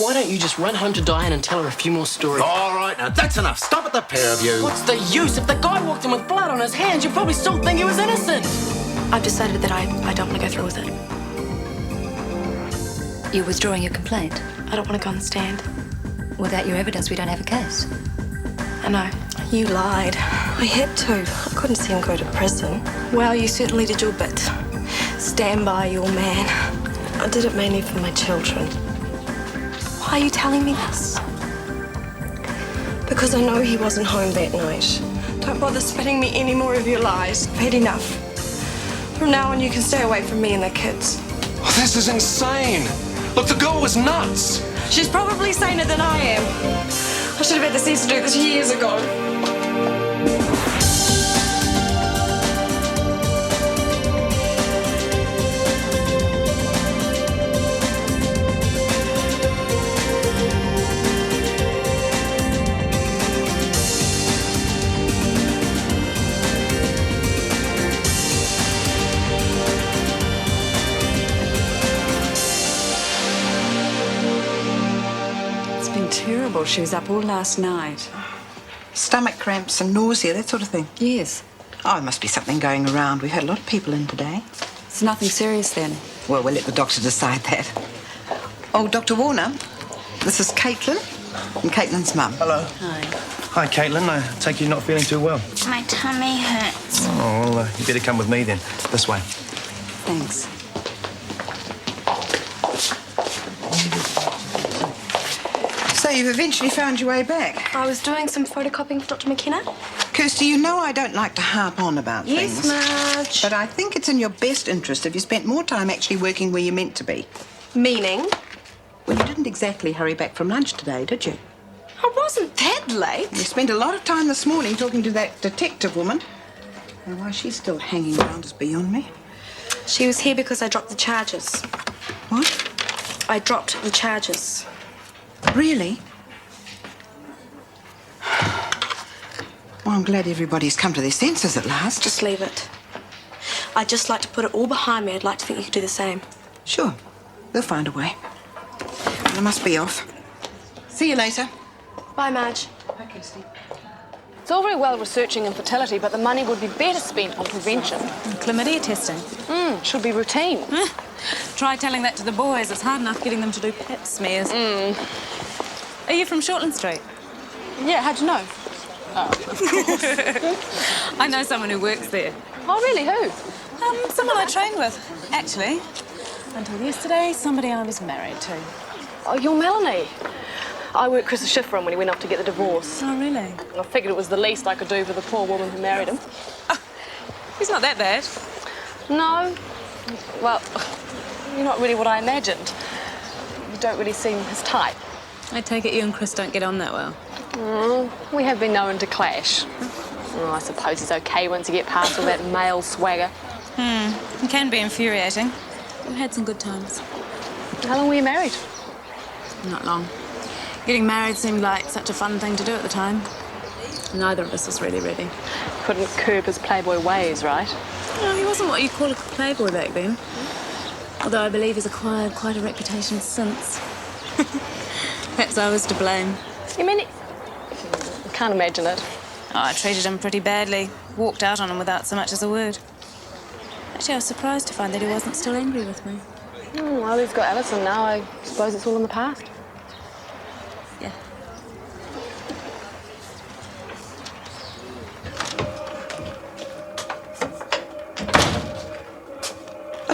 why don't you just run home to Diane and tell her a few more stories? All right, now that's enough. Stop it, the pair of you. What's the use? If the guy walked in with blood on his hands, you'd probably still think he was innocent. I've decided that I don't want to go through with it. You're withdrawing your complaint? I don't want to go on the stand. Without your evidence, we don't have a case. I know. You lied. I had to. I couldn't see him go to prison. Well, you certainly did your bit. Stand by your man. I did it mainly for my children. Why are you telling me this? Because I know he wasn't home that night. Don't bother spitting me any more of your lies. I've had enough. From now on, you can stay away from me and the kids. Oh, this is insane. Look, the girl was nuts. She's probably saner than I am. I should have had the sense to do this years ago. Terrible. She was up all last night. Stomach cramps and nausea, that sort of thing. Yes. Oh, there must be something going around. We've had a lot of people in today. It's nothing serious then. Well, we'll let the doctor decide that. Oh, Dr. Warner, this is Caitlyn and Caitlyn's mum. Hello. Hi. Hi, Caitlyn. I take you not feeling too well. My tummy hurts. Oh, well, you better come with me then. This way. Thanks. So you've eventually found your way back. I was doing some photocopying for Dr. McKenna. Kirsty, you know I don't like to harp on about things. Yes, Marge. But I think it's in your best interest if you spent more time actually working where you're meant to be. Meaning? Well, you didn't exactly hurry back from lunch today, did you? I wasn't that late. You spent a lot of time this morning talking to that detective woman. And why she's still hanging around is beyond me. She was here because I dropped the charges. What? I dropped the charges. Really? Well, I'm glad everybody's come to their senses at last. Just leave it. I'd just like to put it all behind me. I'd like to think you could do the same. Sure. We'll find a way. Well, I must be off. See you later. Bye, Marge. Bye, Kirsty. It's all very well researching infertility, but the money would be better spent on prevention. Chlamydia testing. Should be routine. Try telling that to the boys. It's hard enough getting them to do pap smears. Are you from Shortland Street? Yeah, how'd you know? I know someone who works there. Oh, really? Who? Someone I trained with, actually. Until yesterday, somebody I was married to. Oh, you're Melanie. I worked Chris's shift for him when he went off to get the divorce. Oh, really? I figured it was the least I could do for the poor woman who married him. Oh, he's not that bad. No. Well, you're not really what I imagined. You don't really seem his type. I take it you and Chris don't get on that well. We have been known to clash. I suppose it's okay once you get past all that male swagger. It can be infuriating. We've had some good times. How long were you married? Not long. Getting married seemed like such a fun thing to do at the time. Neither of us was really ready. Couldn't curb his playboy ways, right? No, he wasn't what you'd call a playboy back then. Although I believe he's acquired quite a reputation since. Perhaps I was to blame. You mean I can't imagine it. Oh, I treated him pretty badly. Walked out on him without so much as a word. Actually, I was surprised to find that he wasn't still angry with me. Well, he's got Alison now. I suppose it's all in the past. Yeah.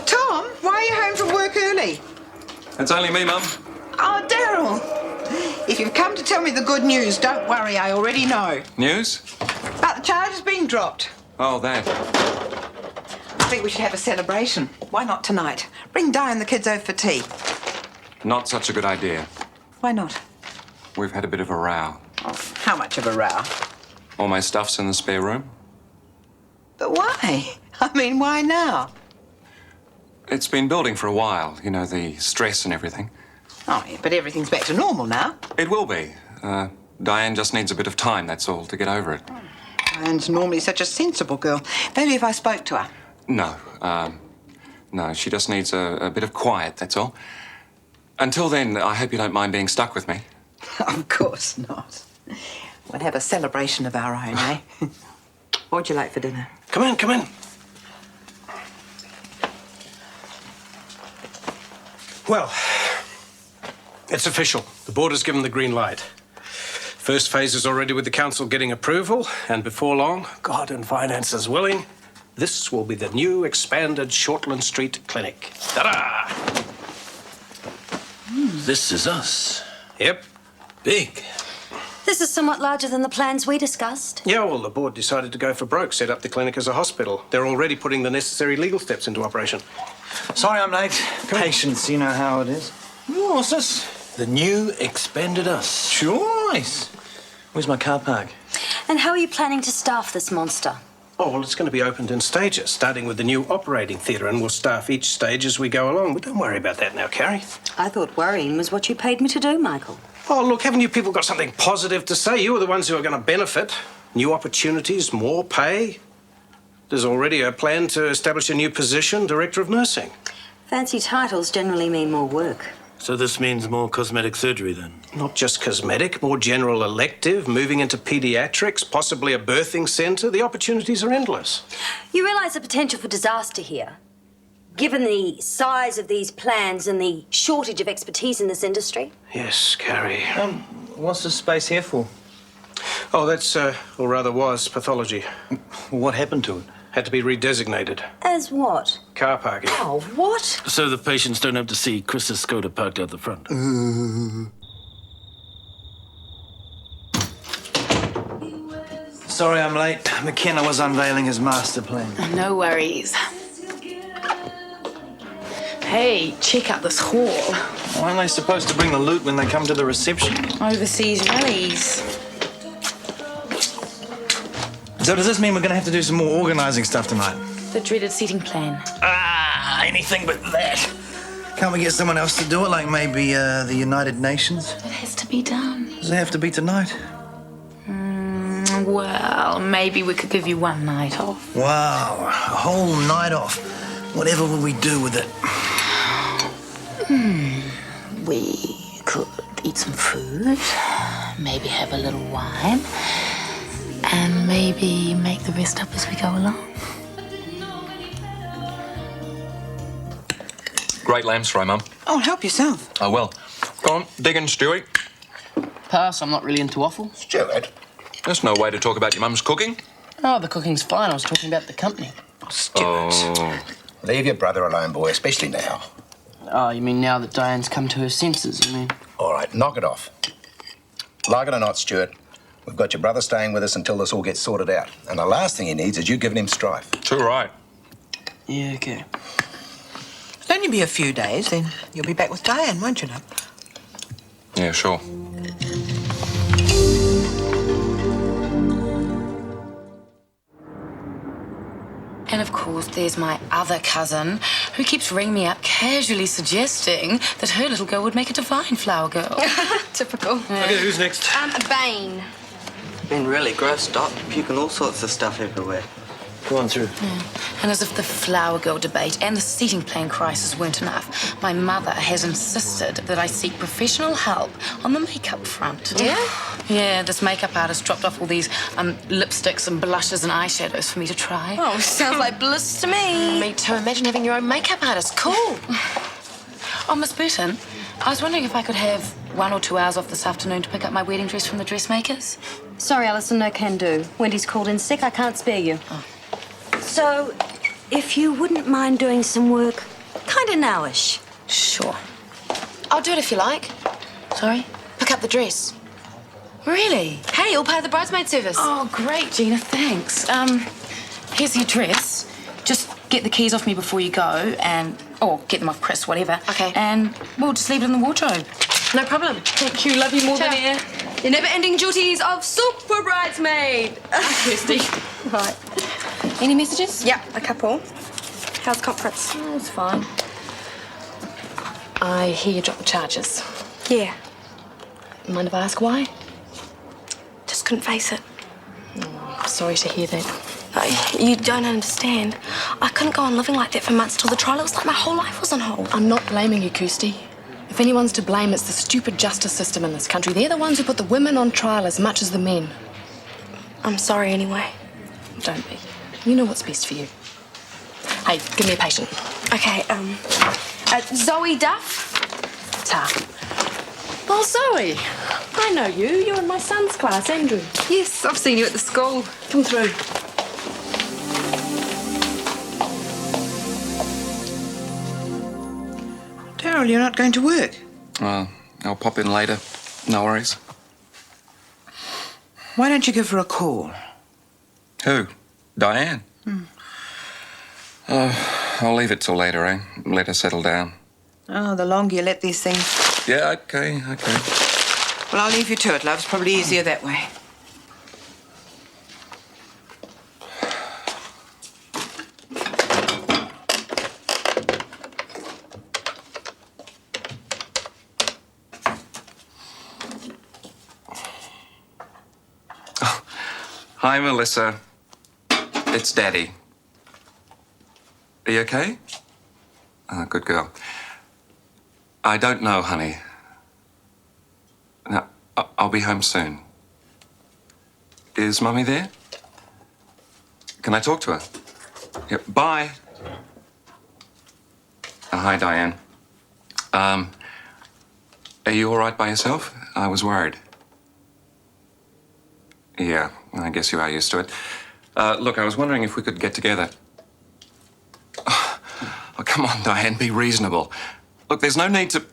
Tom, why are you home from work early? It's only me, Mum. Oh, Daryl. If you've come to tell me the good news, don't worry, I already know. News? About the charges being dropped. Oh, that. I think we should have a celebration. Why not tonight? Bring Diane and the kids over for tea. Not such a good idea. Why not? We've had a bit of a row. Oh, how much of a row? All my stuff's in the spare room. But why? I mean, why now? It's been building for a while, you know, the stress and everything. Oh, yeah, but everything's back to normal now. It will be. Diane just needs a bit of time, that's all, to get over it. Diane's normally such a sensible girl. Maybe if I spoke to her. No, no, she just needs a bit of quiet, that's all. Until then, I hope you don't mind being stuck with me. Of course not. We'll have a celebration of our own, eh? What would you like for dinner? Come in, come in. Well, it's official. The board has given the green light. First phase is already with the council getting approval, and before long, God and finances willing, this will be the new expanded Shortland Street Clinic. Ta-da! This is us. Yep. Big. This is somewhat larger than the plans we discussed. Yeah, well, the board decided to go for broke, set up the clinic as a hospital. They're already putting the necessary legal steps into operation. Sorry I'm late. Patience, you know how it is. What's this? The new expanded us. Choice. Where's my car park? And how are you planning to staff this monster? Oh, well, it's going to be opened in stages, starting with the new operating theatre, and we'll staff each stage as we go along. But don't worry about that now, Carrie. I thought worrying was what you paid me to do, Michael. Oh, look, haven't you people got something positive to say? You are the ones who are going to benefit. New opportunities, more pay. There's already a plan to establish a new position, Director of Nursing. Fancy titles generally mean more work. So this means more cosmetic surgery then? Not just cosmetic, more general elective, moving into paediatrics, possibly a birthing centre. The opportunities are endless. You realise the potential for disaster here, given the size of these plans and the shortage of expertise in this industry? Yes, Carrie. What's the space here for? Oh, that's, or rather was, pathology. What happened to it? Had to be redesignated. As what? Car parking. Oh, what? So the patients don't have to see Chris's Skoda parked out the front. Sorry I'm late. McKenna was unveiling his master plan. No worries. Hey, check out this hall. Why aren't they supposed to bring the loot when they come to the reception? Overseas rallies. So does this mean we're going to have to do some more organising stuff tonight? The dreaded seating plan. Ah, anything but that. Can't we get someone else to do it, like maybe the United Nations? It has to be done. Does it have to be tonight? Well, maybe we could give you one night off. Wow, a whole night off. Whatever will we do with it? We could eat some food, maybe have a little wine, and maybe make the rest up as we go along. Great lamb's fry, Mum. Oh, help yourself. Oh, well. Go on, dig in, Stewie. Pass, I'm not really into waffle. Stuart. There's no way to talk about your mum's cooking. Oh, the cooking's fine. I was talking about the company. Stuart. Oh. Leave your brother alone, boy, especially now. Oh, you mean now that Diane's come to her senses, you mean? All right, knock it off. Like it or not, Stuart, we've got your brother staying with us until this all gets sorted out. And the last thing he needs is you giving him strife. Too right. Yeah, okay. It'll only be a few days, then you'll be back with Diane, won't you, love? Yeah, sure. And of course, there's my other cousin, who keeps ringing me up casually suggesting that her little girl would make a divine flower girl. Typical. Okay, who's next? Bane. Been really grossed up, puking all sorts of stuff everywhere. Go on through. And as if the flower girl debate and the seating plan crisis weren't enough, my mother has insisted that I seek professional help on the makeup front. Yeah? Yeah, this makeup artist dropped off all these lipsticks and blushes and eyeshadows for me to try. Oh, sounds like bliss to me. Me too. Imagine having your own makeup artist. Cool. Oh, Miss Burton, I was wondering if I could have 1 or 2 hours off this afternoon to pick up my wedding dress from the dressmakers. Sorry, Alison, no can do. Wendy's called in sick. I can't spare you. Oh. So, if you wouldn't mind doing some work, kind of nowish. Sure. I'll do it if you like. Sorry? Pick up the dress. Really? Hey, all part of the bridesmaid service. Oh, great, Gina, thanks. Here's your dress. Just get the keys off me before you go or get them off Chris, whatever. Okay. And we'll just leave it in the wardrobe. No problem. Thank you. Love you more than ever. The never-ending duties of super bridesmaid. Kirsty. Right. Any messages? Yeah, a couple. How's conference? Oh, it's fine. I hear you dropped the charges. Yeah. Mind if I ask why? Just couldn't face it. Sorry to hear that. No, you don't understand. I couldn't go on living like that for months till the trial. It was like my whole life was on hold. I'm not blaming you, Kirsty. If anyone's to blame, it's the stupid justice system in this country. They're the ones who put the women on trial as much as the men. I'm sorry anyway. Don't be. You know what's best for you. Hey, give me a patient. Okay, Zoe Duff? Ta. Oh, Zoe. I know you. You're in my son's class, Andrew. Yes, I've seen you at the school. Come through. Daryl, you're not going to work? Well, I'll pop in later. No worries. Why don't you give her a call? Who? Diane? I'll leave it till later, eh? Let her settle down. Oh, the longer you let these things... Yeah, okay. Well, I'll leave you to it, love. It's probably easier that way. Hi, Melissa. It's Daddy. Are you okay? Good girl. I don't know, honey. No, I'll be home soon. Is Mummy there? Can I talk to her? Yeah, bye. Hi, Diane. Are you all right by yourself? I was worried. Yeah, I guess you are used to it. Look, I was wondering if we could get together. Oh, come on, Diane, be reasonable. Look, there's no need to...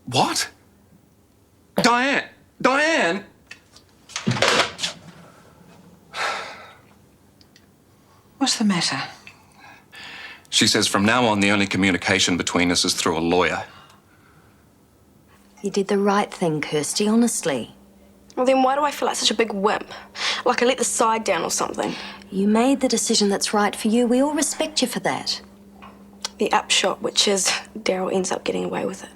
What? Diane! Diane! What's the matter? She says from now on, the only communication between us is through a lawyer. You did the right thing, Kirsty, honestly. Well, then why do I feel like such a big wimp? Like I let the side down or something? You made the decision that's right for you. We all respect you for that. The upshot, which is Daryl ends up getting away with it.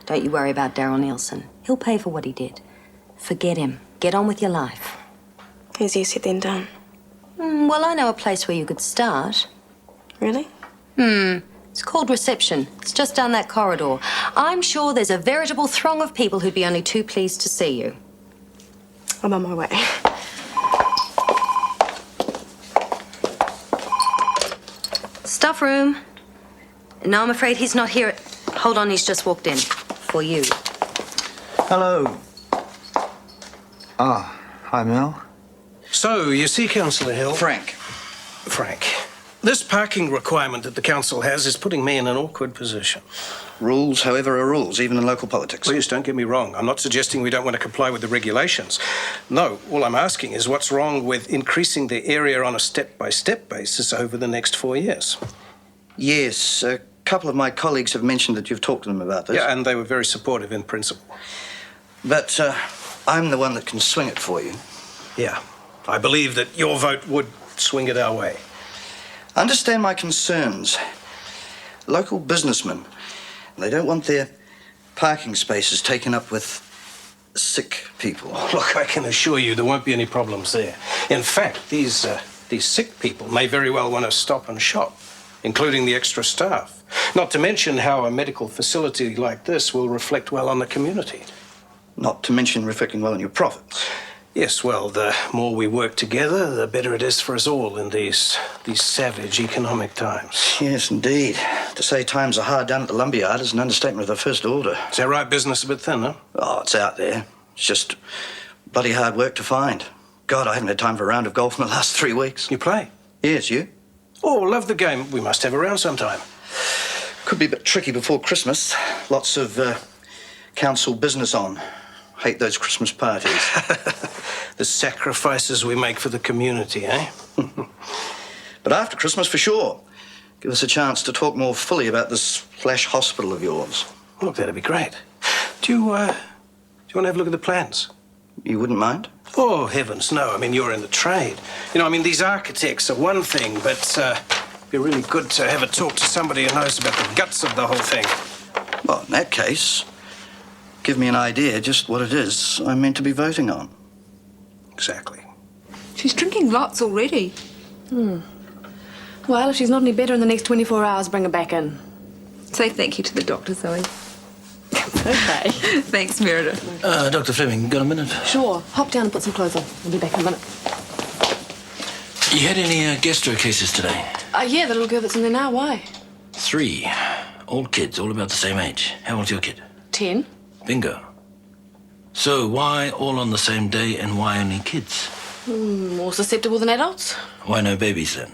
Don't you worry about Daryl Nielsen. He'll pay for what he did. Forget him. Get on with your life. Easier said than done. Well, I know a place where you could start. Really? It's called reception. It's just down that corridor. I'm sure there's a veritable throng of people who'd be only too pleased to see you. I'm on my way. Stuff room. No, I'm afraid he's not here. Hold on, he's just walked in. For you. Hello. Ah, hi, Mel. So, you see, Councillor Hill... Frank. This parking requirement that the council has is putting me in an awkward position. Rules, however, are rules, even in local politics. Please, don't get me wrong. I'm not suggesting we don't want to comply with the regulations. No, all I'm asking is what's wrong with increasing the area on a step-by-step basis over the next 4 years? Yes, a couple of my colleagues have mentioned that you've talked to them about this. Yeah, and they were very supportive in principle. But I'm the one that can swing it for you. Yeah, I believe that your vote would swing it our way. Understand my concerns. Local businessmen, they don't want their parking spaces taken up with sick people. Look, I can assure you there won't be any problems there. In fact, these sick people may very well want to stop and shop, including the extra staff. Not to mention how a medical facility like this will reflect well on the community. Not to mention reflecting well on your profits. Yes, well, the more we work together, the better it is for us all in these savage economic times. Yes, indeed. To say times are hard down at the lumberyard is an understatement of the first order. Is that right? Business a bit thin, huh? Oh, it's out there. It's just bloody hard work to find. God, I haven't had time for a round of golf in the last 3 weeks. You play? Yes, you? Oh, love the game. We must have a round sometime. Could be a bit tricky before Christmas. Lots of council business on. Hate those Christmas parties. The sacrifices we make for the community, eh? But after Christmas, for sure. Give us a chance to talk more fully about this flash hospital of yours. Look, that'd be great. Do you want to have a look at the plans? You wouldn't mind? Oh, heavens, no. I mean, you're in the trade. You know, I mean, these architects are one thing, but it'd be really good to have a talk to somebody who knows about the guts of the whole thing. Well, in that case, give me an idea just what it is I'm meant to be voting on. Exactly. She's drinking lots already. Well, if she's not any better in the next 24 hours, bring her back in. Say thank you to the doctor, Zoe. Okay. Thanks, Meredith. Dr. Fleming, got a minute? Sure. Hop down and put some clothes on. I'll be back in a minute. You had any gastro cases today? Yeah, the little girl that's in there now. Why? 3. All kids, all about the same age. How old's your kid? 10. Bingo. So why all on the same day and why only kids? More susceptible than adults. Why no babies then?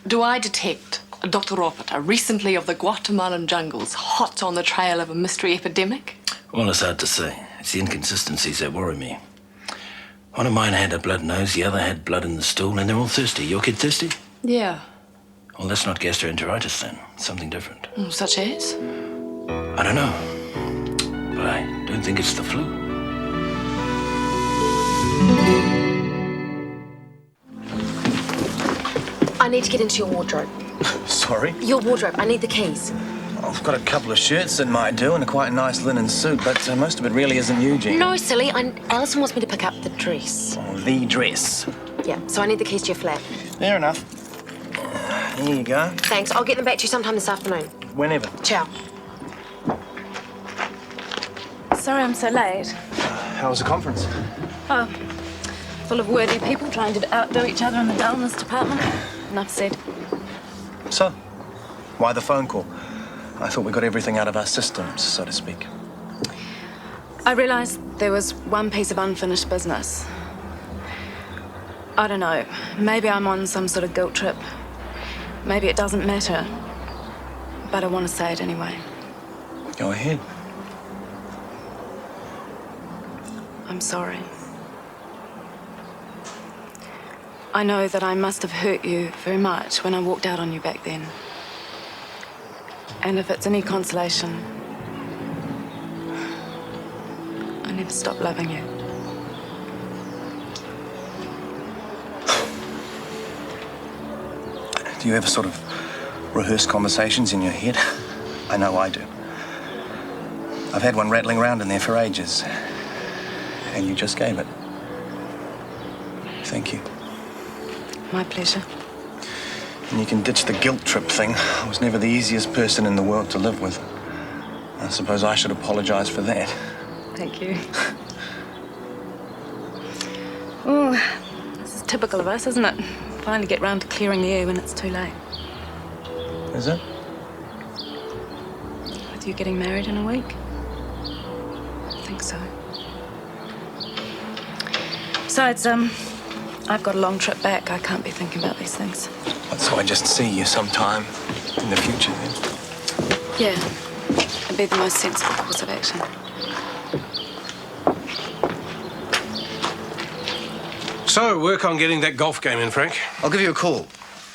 Do I detect a Dr. Ropata, recently of the Guatemalan jungles, hot on the trail of a mystery epidemic? Well, it's hard to say. It's the inconsistencies that worry me. One of mine had a blood nose, the other had blood in the stool, and they're all thirsty. Your kid thirsty? Yeah. Well, that's not gastroenteritis then. It's something different. Such as? I don't know. But I don't think it's the flu. I need to get into your wardrobe. Sorry? Your wardrobe. I need the keys. I've got a couple of shirts that might do and a quite nice linen suit, but most of it really isn't you, Jean. No, silly. Alison wants me to pick up the dress. Oh, the dress. Yeah, so I need the keys to your flat. Fair enough. Here you go. Thanks. I'll get them back to you sometime this afternoon. Whenever. Ciao. Sorry I'm so late. How was the conference? Oh, full of worthy people trying to outdo each other in the dullness department. Enough said. So, why the phone call? I thought we got everything out of our systems, so to speak. I realised there was one piece of unfinished business. I don't know. Maybe I'm on some sort of guilt trip. Maybe it doesn't matter. But I want to say it anyway. Go ahead. I'm sorry. I know that I must have hurt you very much when I walked out on you back then. And if it's any consolation, I never stopped loving you. Do you ever sort of rehearse conversations in your head? I know I do. I've had one rattling around in there for ages. And you just gave it. Thank you. My pleasure. And you can ditch the guilt trip thing. I was never the easiest person in the world to live with. I suppose I should apologize for that. Thank you. Oh, this is typical of us, isn't it? Finally get round to clearing the air when it's too late. Is it? With you getting married in a week? I think so. Besides, I've got a long trip back. I can't be thinking about these things. So I just see you sometime in the future then? Yeah, it'd be the most sensible course of action. So, work on getting that golf game in, Frank. I'll give you a call.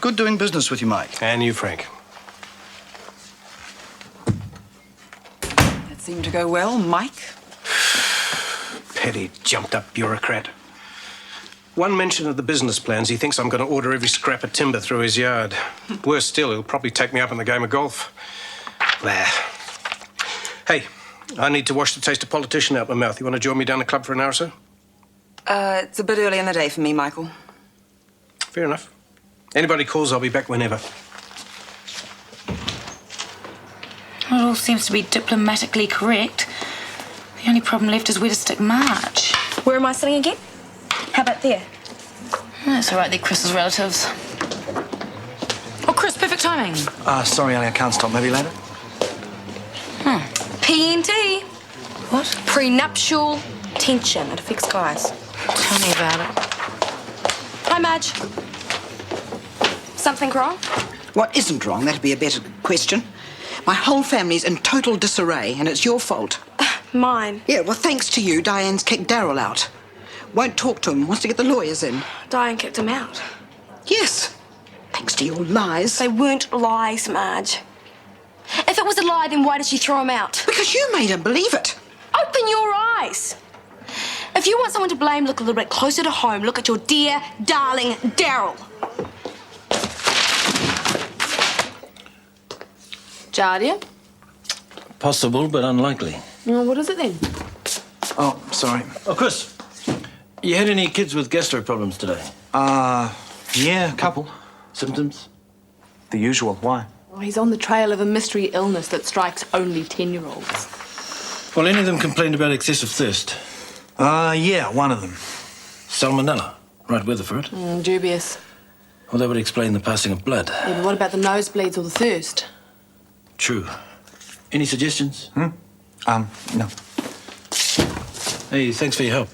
Good doing business with you, Mike. And you, Frank. That seemed to go well, Mike. Petty, jumped-up bureaucrat. One mention of the business plans, he thinks I'm going to order every scrap of timber through his yard. Worse still, he'll probably take me up in the game of golf. Blah. Hey, I need to wash the taste of politician out my mouth. You want to join me down the club for an hour or so? It's a bit early in the day for me, Michael. Fair enough. Anybody calls, I'll be back whenever. Well, it all seems to be diplomatically correct. The only problem left is where to stick March. Where am I sitting again? How about there? That's all right, they're Chris's relatives. Oh, Chris, perfect timing. Sorry, Ali, I can't stop. Maybe later? PNT. What? Prenuptial tension. It affects guys. Tell me about it. Hi, Madge. Something wrong? What isn't wrong? That'd be a better question. My whole family's in total disarray, and it's your fault. Mine. Yeah, well, thanks to you, Diane's kicked Daryl out. Won't talk to him, wants to get the lawyers in. Diane kicked him out. Yes, thanks to your lies. They weren't lies, Marge. If it was a lie, then why did she throw him out? Because you made him believe it. Open your eyes. If you want someone to blame, look a little bit closer to home. Look at your dear, darling Daryl. Jardia? Possible, but unlikely. Well, what is it then? Oh, sorry. Oh, Chris, you had any kids with gastro problems today? Yeah, a couple. Symptoms? The usual. Why? Oh, he's on the trail of a mystery illness that strikes only 10-year-olds. Well, any of them complained about excessive thirst? Yeah, one of them. Salmonella. Right weather for it. Dubious. Well, that would explain the passing of blood. Yeah, but what about the nosebleeds or the thirst? True. Any suggestions? No. Hey, thanks for your help.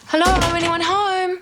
Hello, anyone home?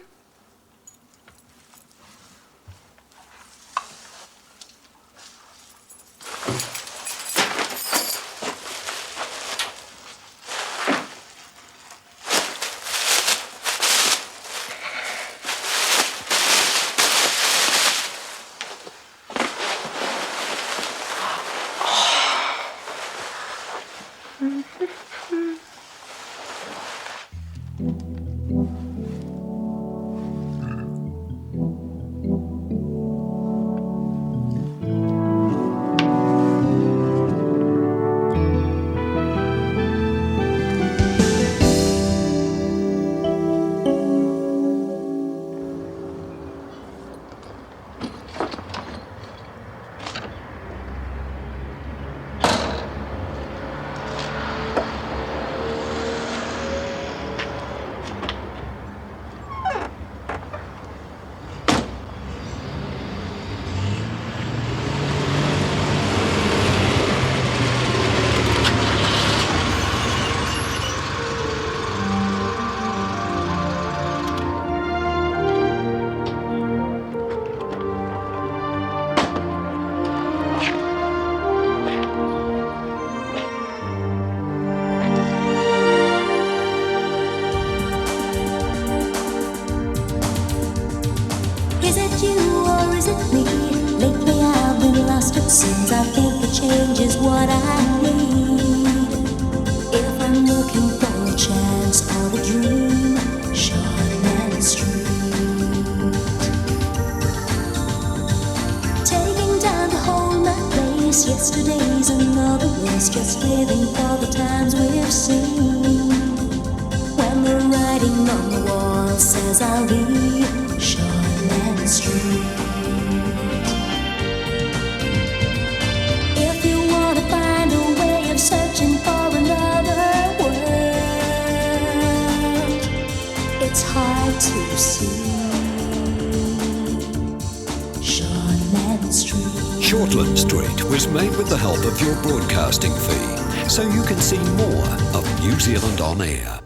Is it you or is it me? Lately I've been lost it seems. I think a change is what I need. If I'm looking for a chance or a dream, Shortland Street. Taking time to hold my place. Yesterday's another race, just living for the times we've seen. When the writing on the wall says I'll be Shortland Street. If you want to find a way of searching for another world, it's hard to see. Shortland Street. Shortland Street was made with the help of your broadcasting fee, so you can see more of New Zealand On Air.